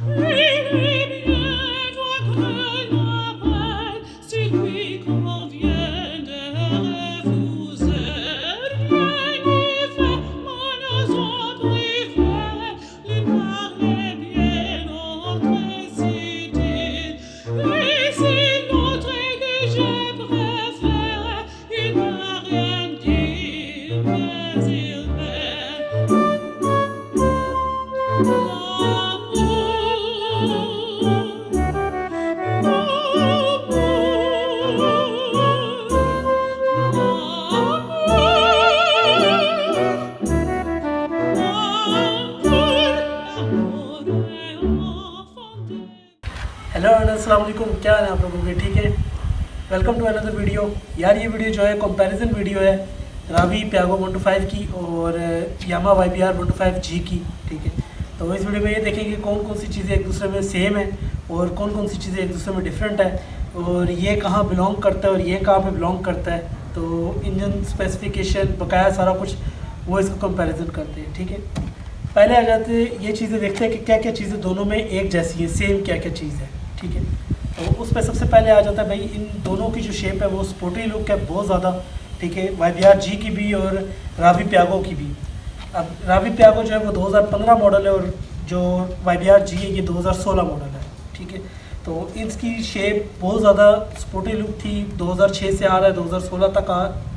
Hello अस्सलाम वालेकुम, क्या है आप लोगों के? ठीक है, वेलकम टू अनदर वीडियो। यार ये वीडियो जो है कंपैरिजन वीडियो है रावी प्यागो 125 की और यामा YBR 125G की। ठीक है, तो इस वीडियो में ये देखेंगे कौन कौन सी चीज़ें एक दूसरे में सेम है और कौन कौन सी चीज़ें एक दूसरे में डिफरेंट है और ये कहाँ बिलोंग करता है और ये कहाँ पे बिलोंग करता है। तो इंजन स्पेसिफिकेशन बकाया सारा कुछ वो इसको कंपैरिजन करते हैं। ठीक है, पहले आ जाते ये चीज़ें देखते हैं कि क्या क्या चीज़ें दोनों में एक जैसी है, सेम क्या क्या चीज़ है। ठीक है, तो उस पर सबसे पहले आ जाता है भाई इन दोनों की जो शेप है वो स्पोर्टी लुक है बहुत ज़्यादा। ठीक है, YBR-G की भी और रावी प्यागो की भी। अब रावी प्यागो जो है वो 2015 मॉडल है और जो YBR-G है ये 2016 मॉडल है। ठीक है, तो इसकी शेप बहुत ज़्यादा स्पोर्टी लुक थी। 2006 से आ रहा है, 2016 तक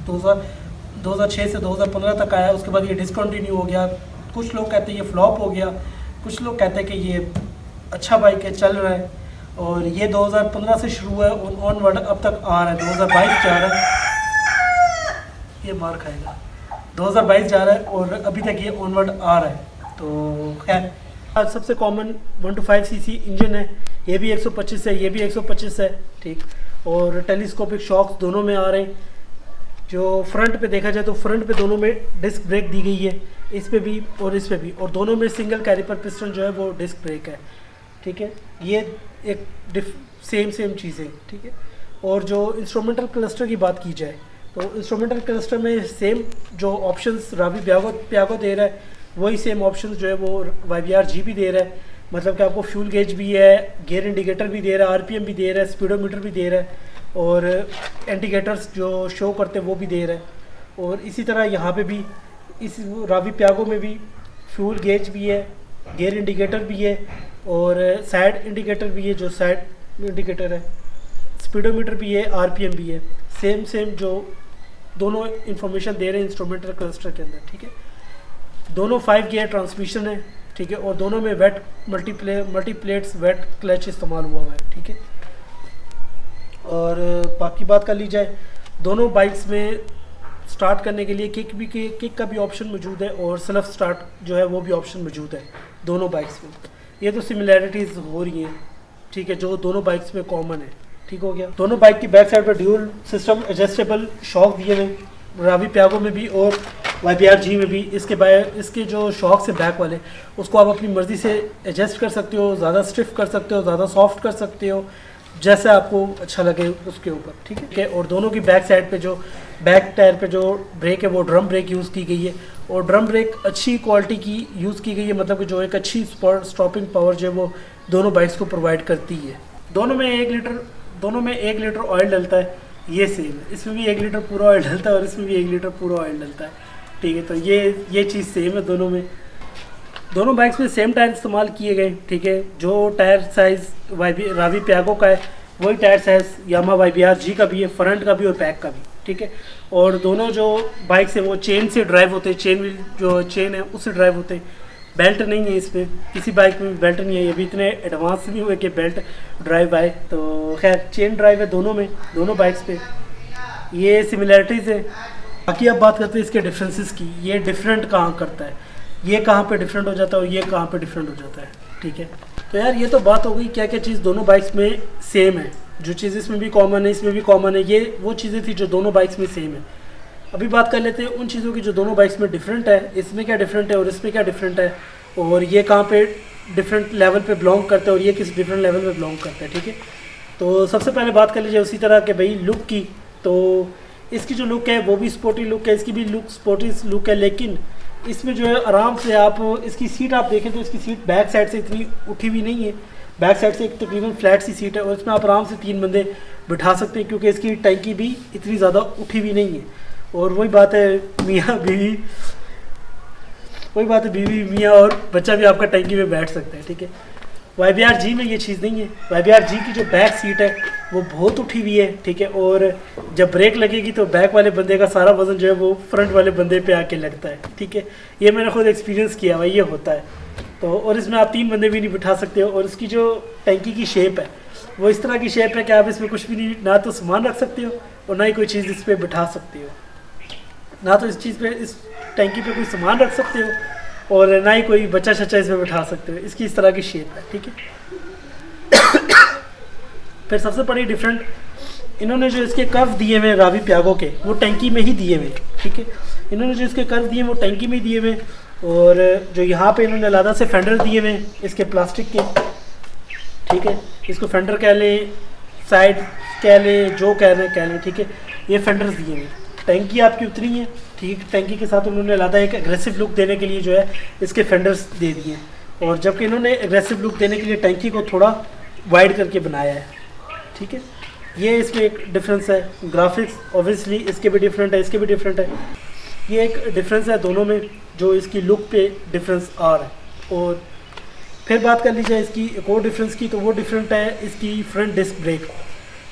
2006 से 2015 तक आया, उसके बाद ये डिसकंटिन्यू हो गया। कुछ लोग कहते हैं ये फ्लॉप हो गया, कुछ लोग कहते हैं कि ये अच्छा बाइक है, चल रहा है। और ये 2015 से शुरू है और ऑनवर्ड अब तक आ रहा है, 2022 जा रहा है, ये मार खाएगा, 2022 जा रहा है और अभी तक ये ऑनवर्ड आ रहा है। तो खैर आज सबसे कॉमन 125cc इंजन है, ये भी 125 है, ये भी 125 है। ठीक, और टेलीस्कोपिक शॉक्स दोनों में आ रहे हैं। जो फ्रंट पे देखा जाए तो फ्रंट पे दोनों में डिस्क ब्रेक दी गई है, इस पे भी और इस पे भी, और दोनों में सिंगल कैलिपर पिस्टन जो है वो डिस्क ब्रेक है। ठीक है, ये एक सेम चीज़ें। ठीक है, और जो इंस्ट्रूमेंटल क्लस्टर की बात की जाए तो इंस्ट्रूमेंटल क्लस्टर में सेम जो ऑप्शंस रावी प्यागो दे रहा है वही सेम ऑप्शंस जो है वो YBR-G भी दे रहा है। मतलब कि आपको फ्यूल गेज भी है, गियर इंडिकेटर भी दे रहा है, RPM भी दे रहा है, स्पीडोमीटर भी दे रहा है और इंडिकेटर्स जो शो करते हैं वो भी दे रहा है। और इसी तरह यहाँ पे भी इस रावी प्यागो में भी फ्यूल गेज भी है, गियर इंडिकेटर भी है और साइड इंडिकेटर भी है, जो साइड इंडिकेटर है, स्पीडोमीटर भी है, RPM भी है। सेम जो दोनों इंफॉर्मेशन दे रहे हैं इंस्ट्रूमेंटल क्लस्टर के अंदर। ठीक है, दोनों 5 गियर ट्रांसमिशन है। ठीक है, और दोनों में वेट मल्टीप्लेट्स वेट क्लच इस्तेमाल हुआ है। ठीक है, और बाकी बात कर ली जाए दोनों बाइक्स में स्टार्ट करने के लिए किक का भी ऑप्शन मौजूद है और सेल्फ स्टार्ट जो है वो भी ऑप्शन मौजूद है दोनों बाइक्स में। ये तो सिमिलैरिटीज़ हो रही हैं। ठीक है, जो दोनों बाइक्स में कॉमन है। ठीक हो गया, दोनों बाइक की बैक साइड पर ड्यूल सिस्टम एडजस्टेबल शॉक दिए हुए, रावी प्यागो में भी और YBR-G में भी। इसके जो शॉक्स है बैक वाले उसको आप अपनी मर्ज़ी से एडजस्ट कर सकते हो, ज़्यादा स्टिफ कर सकते हो, ज़्यादा सॉफ्ट कर सकते हो, जैसे आपको अच्छा लगे उसके ऊपर। ठीक है, और दोनों की बैक साइड पे जो बैक टायर पे जो ब्रेक है वो ड्रम ब्रेक यूज़ की गई है और ड्रम ब्रेक अच्छी क्वालिटी की यूज़ की गई है। मतलब कि जो एक अच्छी स्टॉपिंग पावर जो है वो दोनों बाइक्स को प्रोवाइड करती है। दोनों में 1 लीटर ऑयल डलता है, ये सेम है। इसमें भी 1 लीटर पूरा ऑयल डलता है और इसमें भी 1 लीटर पूरा ऑयल डलता है। ठीक है, तो ये चीज़ सेम है दोनों में। दोनों बाइक्स में सेम टायर इस्तेमाल किए गए। ठीक है, जो टायर साइज़ रावी प्यागो का है वही टायर साइज़ यामा YBR-G का भी है, फ्रंट का भी और बैक का भी। ठीक है, और दोनों जो बाइक्स हैं वो चेन से ड्राइव होते हैं, चेन व्हील जो चेन है उससे ड्राइव होते हैं। बेल्ट नहीं है इसमें, किसी बाइक में बेल्ट नहीं है, ये भी इतने एडवांस नहीं हुए कि बेल्ट ड्राइव आए। तो खैर चेन ड्राइव है दोनों में, दोनों बाइक्स पे। ये सिमिलैरिटीज़ है। बाकी अब बात करते हैं इसके डिफरेंसेस की। ये डिफरेंट कहाँ करता है, ये कहाँ पे डिफरेंट हो जाता है और ये कहाँ पे डिफरेंट हो जाता है। ठीक है, तो यार ये तो बात हो गई क्या क्या चीज़ दोनों बाइक्स में सेम है। जो चीज़ इसमें भी कॉमन है इसमें भी कॉमन है, ये वो चीज़ें थी जो दोनों बाइक्स में सेम है। अभी बात कर लेते हैं उन चीज़ों की जो दोनों बाइक्स में डिफरेंट है, इसमें क्या डिफरेंट है और इसमें क्या डिफरेंट है और ये कहाँ पे डिफरेंट लेवल पे बिलोंग करते हैं और ये किस डिफरेंट लेवल पे बिलोंग करते हैं। ठीक है, तो सबसे पहले बात कर लीजिए उसी तरह के भाई लुक की। तो इसकी जो लुक है वो भी स्पोर्टी लुक है, इसकी भी लुक स्पोर्टी लुक है, लेकिन इसमें जो है आराम से आप इसकी सीट आप देखें तो इसकी सीट बैक साइड से इतनी उठी हुई नहीं है, बैक साइड से एक तकरीबन फ्लैट सी सीट है और इसमें आप आराम से 3 बंदे बिठा सकते हैं क्योंकि इसकी टैंकी भी इतनी ज़्यादा उठी हुई नहीं है। और वही बात है मियाँ बीवी, वही बात है बीवी मियाँ और बच्चा भी आपका टैंकी में बैठ सकता है, ठीक है। YBR-G में ये चीज़ नहीं है। YBR-G की जो बैक सीट है वो बहुत उठी हुई है, ठीक है। और जब ब्रेक लगेगी तो बैक वाले बंदे का सारा वजन जो है वो फ्रंट वाले बंदे पे आके लगता है, ठीक है। ये मैंने खुद एक्सपीरियंस किया हुआ, ये होता है। तो और इसमें आप 3 बंदे भी नहीं बिठा सकते हो। और इसकी जो टैंकी की शेप है वो इस तरह की शेप है कि आप इसमें कुछ भी नहीं, ना तो सामान रख सकते हो और ना ही कोई चीज़ इस पर बिठा सकते हो, ना तो इस चीज़ पे, इस टैंकी पे कोई सामान रख सकते हो और ना ही कोई बच्चा शच्चा इसमें बिठा सकते हो। इसकी इस तरह की शेप है, ठीक है। फिर सबसे बड़ी डिफरेंट, इन्होंने जो इसके कर्व दिए हुए रावी प्यागो के वो टैंकी में ही दिए हुए, ठीक है। इन्होंने जो इसके कर्व दिए वो टैंकी में ही दिए हुए और जो यहाँ पे इन्होंने अलग से फेंडर दिए हुए इसके प्लास्टिक के, ठीक है। इसको फेंडर कह लें, साइड कह लें, जो कह लें, ठीक है। ये फेंडर्स दिए हुए, टैंकी आपकी उतरी है, ठीक। टैंकी के साथ उन्होंने लादा एक एग्रेसिव लुक देने के लिए जो है इसके फेंडर्स दे दिए और जबकि इन्होंने एग्रेसिव लुक देने के लिए टैंकी को थोड़ा वाइड करके बनाया है, ठीक है। ये इसके एक डिफरेंस है। ग्राफिक्स ऑब्वियसली इसके भी डिफरेंट है, इसके भी डिफरेंट है। ये एक डिफरेंस है दोनों में जो इसकी लुक पे डिफरेंस आ रहा है। और फिर बात कर ली जाए इसकी एक और डिफरेंस की, तो वो डिफरेंट है इसकी फ्रंट डिस्क ब्रेक।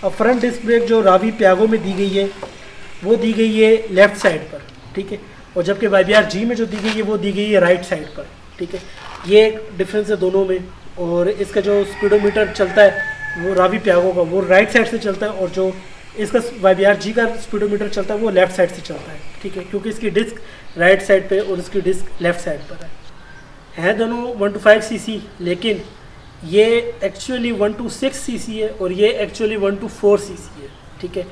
अब फ्रंट डिस्क ब्रेक जो रावी प्यागो में दी गई है वो दी गई है लेफ़्ट साइड पर, ठीक है। और जबकि YBR-G में जो दी गई है वो दी गई है राइट साइड पर, ठीक है। ये एक डिफरेंस है दोनों में। और इसका जो स्पीडोमीटर चलता है वो रावी प्यागो का वो राइट साइड से चलता है और जो इसका YBR-G का स्पीडोमीटर चलता है वो लेफ़्ट साइड से चलता है, ठीक है। क्योंकि इसकी डिस्क राइट साइड पे और इसकी डिस्क लेफ़्ट साइड पर है दोनों 125 cc, लेकिन ये एक्चुअली 126 cc है और ये एक्चुअली 124 cc है, ठीक है।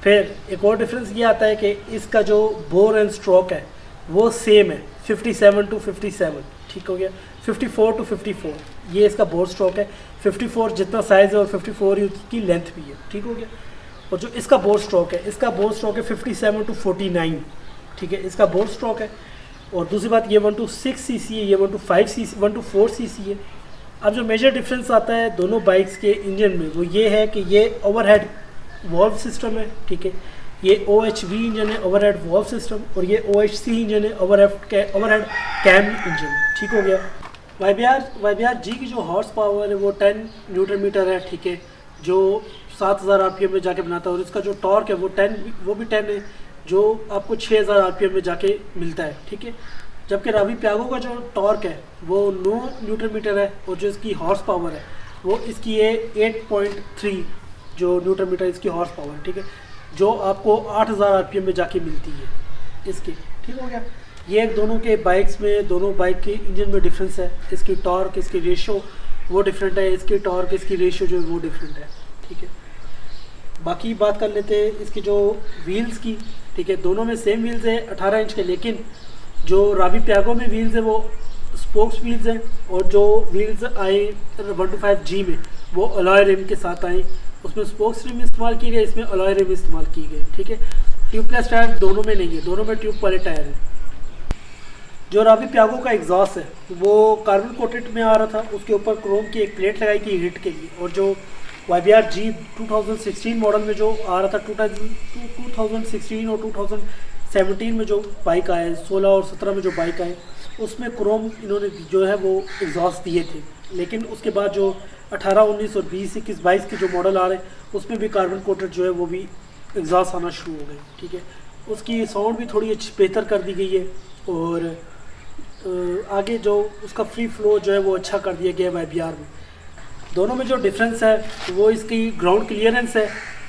फिर एक और डिफरेंस ये आता है कि इसका जो बोर एंड स्ट्रोक है वो सेम है 57 to 57, ठीक हो गया। 54 to 54 ये इसका बोर स्ट्रोक है। 54 जितना साइज़ है और 54 ही उसकी लेंथ भी है, ठीक हो गया। और जो इसका बोर स्ट्रोक है, इसका बोर स्ट्रोक है 57 to 49, ठीक है। इसका बोर स्ट्रोक है। और दूसरी बात ये 126 cc है, ये 125 cc 124 cc है। अब जो मेजर डिफरेंस आता है दोनों बाइक्स के इंजन में वो ये है कि ये ओवरहेड वॉल्व सिस्टम है, ठीक है। ये OHV इंजन है, ओवरहेड वॉल्व सिस्टम, और ये OHC इंजन है, ओवरहेड कैम इंजन, ठीक हो गया। YBR-G की जो हॉर्स पावर है वो 10 न्यूटन मीटर है, ठीक है, जो 7000 RPM में जाके बनाता है। और इसका जो टॉर्क है वो भी 10 है, जो आपको 6000 RPM में जाके मिलता है, ठीक है। जबकि रावी प्यागो का जो टॉर्क है वो 9 न्यूटन मीटर है और जो इसकी हॉर्स पावर है वो इसकी है 8.3 जो न्यूटन मीटर इसकी हॉर्स पावर, ठीक है, जो आपको 8000 RPM में जाके मिलती है इसकी, ठीक हो गया। ये दोनों के बाइक्स में, दोनों बाइक के इंजन में डिफरेंस है। इसकी टॉर्क, इसकी रेशो वो डिफरेंट है, इसकी टॉर्क, इसकी रेशो जो है वो डिफरेंट है, ठीक है। बाकी बात कर लेते हैं इसकी जो व्हील्स की, ठीक है। दोनों में सेम व्हील्स है 18 इंच के, लेकिन जो रावी प्यागो में व्हील्स है वो स्पोक्स व्हील्स हैं और जो व्हील्स आए 125G में वो अलॉय रिम के साथ आए। उसमें स्पोक्स रिम इस्तेमाल की गई, इसमें अलॉय रिम इस्तेमाल की गई, ठीक है। ट्यूबलेस टायर दोनों में नहीं है, दोनों में ट्यूब वाले टायर हैं। जो रावी प्यागो का एग्जॉस्ट है वो कार्बन कोटेड में आ रहा था, उसके ऊपर क्रोम की एक प्लेट लगाई थी हीट के लिए। और जो YBR-G 2016 मॉडल में जो आ रहा था 2016 और 2017 में जो बाइक आए, 16 और 17 में जो बाइक आए, उसमें क्रोम इन्होंने जो है वो एग्जॉस्ट दिए थे। लेकिन उसके बाद जो 18, 19 और 20, 21, 22 के जो मॉडल आ रहे हैं उसमें भी कार्बन कोटेड जो है वो भी एग्जॉस्ट आना शुरू हो गए, ठीक है। उसकी साउंड भी थोड़ी अच्छी बेहतर कर दी गई है और आगे जो उसका फ्री फ्लो जो है वो अच्छा कर दिया गया है YBR में। दोनों में जो डिफरेंस है वो इसकी ग्राउंड क्लियरेंस है।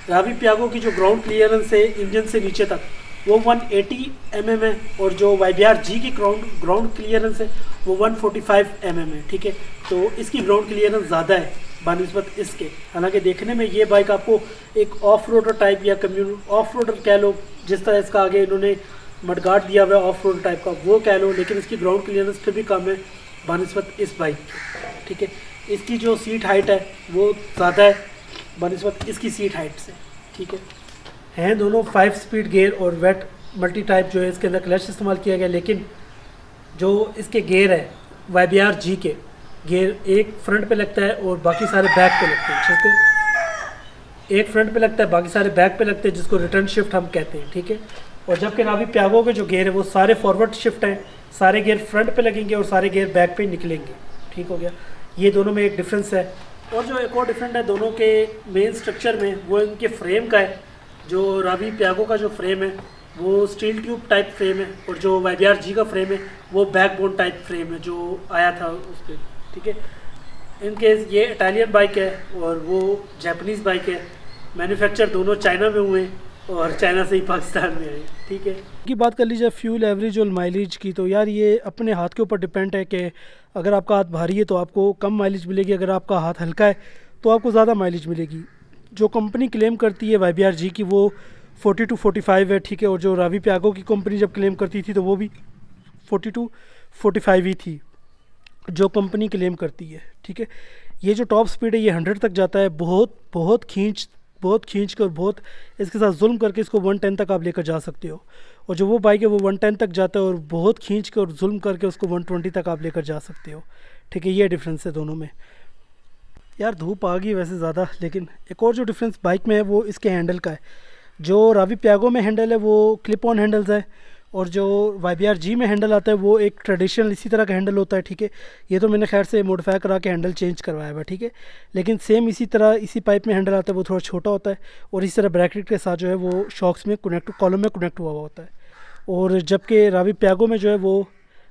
रावी प्यागो की जो ग्राउंड क्लियरेंस है इंजन से नीचे तक वो 180 mm है और जो YBR-G की ग्राउंड क्लियरेंस है वो 145 mm है, ठीक है। तो इसकी ग्राउंड क्लियरेंस ज़्यादा है बानिस्बत इसके। हालांकि देखने में ये बाइक आपको एक ऑफ रोडर टाइप या ऑफ रोडर कह लो, जिस तरह इसका आगे इन्होंने मडगार्ड दिया हुआ है ऑफ रोड टाइप का वो कह लो, लेकिन इसकी ग्राउंड क्लियरेंस फिर भी कम है बानिस्बत इस बाइक की, ठीक है। इसकी जो सीट हाइट है वो ज़्यादा है बानिस्बत इसकी सीट हाइट से, ठीक है। हैं दोनों 5 स्पीड गियर और वेट मल्टी टाइप जो है इसके अंदर क्लच इस्तेमाल किया गया, लेकिन जो इसके गेयर है YBR G के गेयर, एक फ्रंट पे लगता है और बाकी सारे बैक पे लगते हैं, ठीक है। एक फ्रंट पे लगता है, बाकी सारे बैक पे लगते हैं, जिसको रिटर्न शिफ्ट हम कहते हैं, ठीक है। और जबकि रावी प्यागो के जो गेयर है वो सारे फॉरवर्ड शिफ्ट हैं, सारे गेयर फ्रंट पे लगेंगे और सारे गेयर बैक पे निकलेंगे, ठीक हो गया। ये दोनों में एक डिफरेंस है। और जो एक और डिफरेंट है दोनों के मेन स्ट्रक्चर में, वो इनके फ्रेम का है। जो रावी प्यागो का जो फ्रेम है वो स्टील ट्यूब टाइप फ्रेम है, और जो YBR G का फ्रेम है वो बैकबोन टाइप फ्रेम है जो आया था उस पर, ठीक है। इनके ये इटालियन बाइक है और वो जापानीज़ बाइक है। मैन्युफैक्चर दोनों चाइना में हुए और चाइना से ही पाकिस्तान में आए, ठीक है। की बात कर लीजिए फ्यूल एवरेज और माइलेज की, तो यार ये अपने हाथ के ऊपर डिपेंड है कि अगर आपका हाथ भारी है तो आपको कम माइलेज मिलेगी, अगर आपका हाथ हल्का है तो आपको ज़्यादा माइलेज मिलेगी। जो कंपनी क्लेम करती है YBR G की वो 40 to 45 है, ठीक है। और जो रावी प्यागो की कंपनी जब क्लेम करती थी तो वो भी 40 to 45 ही थी जो कंपनी क्लेम करती है, ठीक है। ये जो टॉप स्पीड है ये 100 तक जाता है, बहुत खींच कर बहुत इसके साथ जुल्म करके इसको 110 तक आप लेकर जा सकते हो। और जो वो बाइक है वो 110 तक जाता है और बहुत खींच कर और जुल्म करके उसको 120 तक आप लेकर जा सकते हो, ठीक है। ये डिफरेंस है दोनों में। यार धूप आ गई वैसे ज़्यादा, लेकिन एक और जो डिफरेंस बाइक में है वो इसके हैंडल का है। जो रावी प्यागो में हैंडल है वो क्लिप ऑन हैंडल्स है, और जो YBR G में हैंडल आता है वो एक ट्रेडिशनल इसी तरह का हैंडल होता है, ठीक है। ये तो मैंने खैर से मॉडिफाई करा के हैंडल चेंज करवाया हुआ, ठीक है। लेकिन सेम इसी तरह इसी पाइप में हैंडल आता है, वो थोड़ा छोटा होता है और इसी तरह ब्रैकेट के साथ जो है वो शॉक्स में कॉलम में कनेक्ट हुआ होता है। और जबकि रावी प्यागो में जो है वो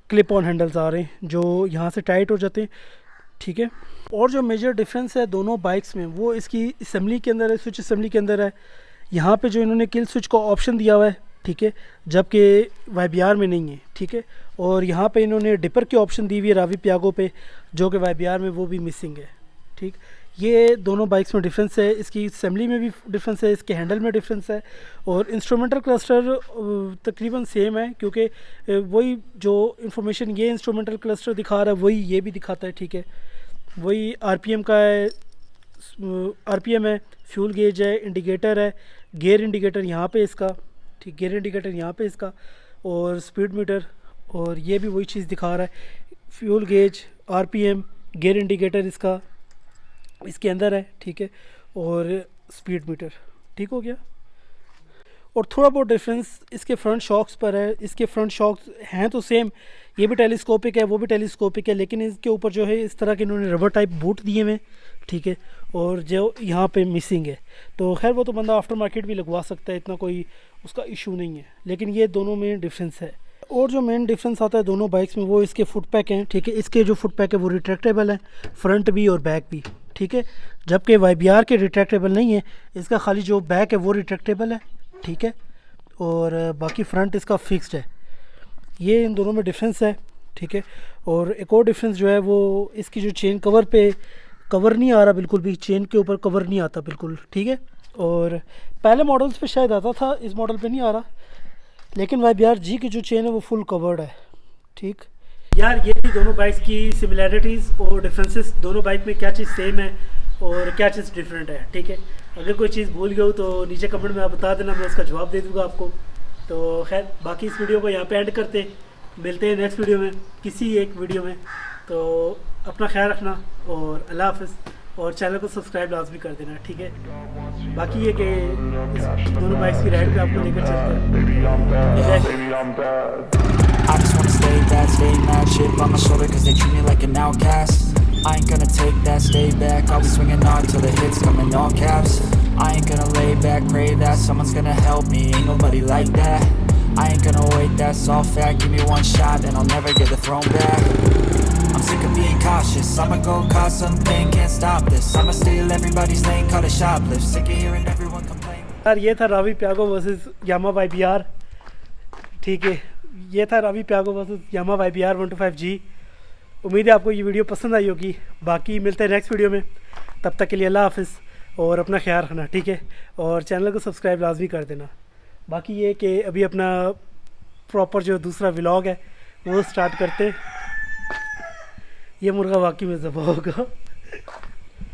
क्लिप ऑन हैंडल्स आ रहे हैं जो यहाँ से टाइट हो जाते हैं, ठीक है। और जो मेजर डिफरेंस है दोनों बाइक्स में वो इसकी असेंबली के अंदर है, स्विच असेंबली के अंदर है। यहाँ पे जो इन्होंने किल स्विच का ऑप्शन दिया हुआ है, ठीक है, जबकि YBR में नहीं है, ठीक है। और यहाँ पे इन्होंने डिपर की ऑप्शन दी हुई है रावी प्यागो पे, जो कि YBR में वो भी मिसिंग है, ठीक। ये दोनों बाइक्स में डिफरेंस है, इसकी असेंबली में भी डिफरेंस है, इसके हैंडल में डिफरेंस है। और इंस्ट्रूमेंटल क्लस्टर तकरीबन सेम है, क्योंकि वही जो इंफॉर्मेशन ये इंस्ट्रूमेंटल क्लस्टर दिखा रहा है वही ये भी दिखाता है, ठीक है। वही RPM का है, RPM है, फ्यूल गेज है, इंडिकेटर है, गियर इंडिकेटर यहाँ पे इसका, ठीक, गियर इंडिकेटर यहाँ पे इसका, और स्पीड मीटर, और ये भी वही चीज़ दिखा रहा है। Fuel gauge, RPM, gear indicator इसका इसके अंदर है, ठीक है, और स्पीड मीटर, ठीक हो गया। और थोड़ा बहुत डिफरेंस इसके फ्रंट शॉक्स पर है। इसके फ्रंट शॉक्स हैं तो सेम, ये भी टेलीस्कोपिक है वो भी टेलीस्कोपिक है, लेकिन इसके ऊपर जो है इस तरह के इन्होंने रबर टाइप बूट दिए हुए, ठीक है, और जो यहाँ पे मिसिंग है। तो खैर वो तो बंदा आफ्टर मार्केट भी लगवा सकता है, इतना कोई उसका इशू नहीं है, लेकिन ये दोनों में डिफरेंस है। और जो मेन डिफरेंस आता है दोनों बाइक्स में वो इसके फुट पैक हैं, ठीक है। इसके जो फुट पैक है वो रिट्रैक्टेबल है, फ्रंट भी और बैक भी, ठीक है। जबकि YBR के रिट्रैक्टेबल नहीं है, इसका खाली जो बैक है वो रिट्रैक्टेबल है, ठीक है, और बाकी फ्रंट इसका फिक्स्ड है। ये इन दोनों में डिफरेंस है, ठीक है। और एक और डिफरेंस जो है वो इसकी जो चेन कवर पे कवर नहीं आ रहा, बिल्कुल भी चेन के ऊपर कवर नहीं आता बिल्कुल, ठीक है। और पहले मॉडल्स पे शायद आता था, इस मॉडल पे नहीं आ रहा, लेकिन YBR G की जो चेन है वो फुल कवर्ड है, ठीक। यार ये थी दोनों बाइक्स की सिमिलैरिटीज़ और डिफरेंसेस, दोनों बाइक में क्या चीज़ सेम है और क्या चीज़ डिफरेंट है, ठीक है। अगर कोई चीज़ भूल गया हो तो नीचे कमेंट में आप बता देना, मैं उसका जवाब दे दूँगा आपको। तो खैर बाकी इस वीडियो को यहाँ पे एंड करते, मिलते हैं नेक्स्ट वीडियो में किसी एक वीडियो में। तो अपना ख्याल रखना और अल्लाह हाफ़िज़, और चैनल को सब्सक्राइब लाजमी कर देना, ठीक है। बाकी ये कि इस दोनों बाइक्स की राइड पे आपको लेकर चलते हैं। I just wanna stay bad, stay mad, chip on my shoulder cause they treat me like an outcast. I ain't gonna take that, stay back, I'll be swinging hard till the hits come in all caps. I ain't gonna lay back, pray that someone's gonna help me, ain't nobody like that. I ain't gonna wait, that's all fact, give me one shot and I'll never get the throne back. I'm sick of being cautious, I'ma go cause something, can't stop this. I'ma steal everybody's lane, call it shoplift, sick of hearing everyone complain. यार ये था Ravi प्यागो versus यामा YBR, ठीक है। ये था Ravi प्यागो versus यामा YBR 125G। उम्मीद है आपको ये वीडियो पसंद आई होगी। बाकी मिलते हैं नेक्स्ट वीडियो में, तब तक के लिए अल्लाह हाफ़िज़ और अपना ख्याल रखना, ठीक है। और चैनल को सब्सक्राइब लाजमी कर देना। बाकी ये कि अभी अपना प्रॉपर जो दूसरा व्लॉग है वो स्टार्ट करते। ये मुर्गा वाकई में ज़बह होगा।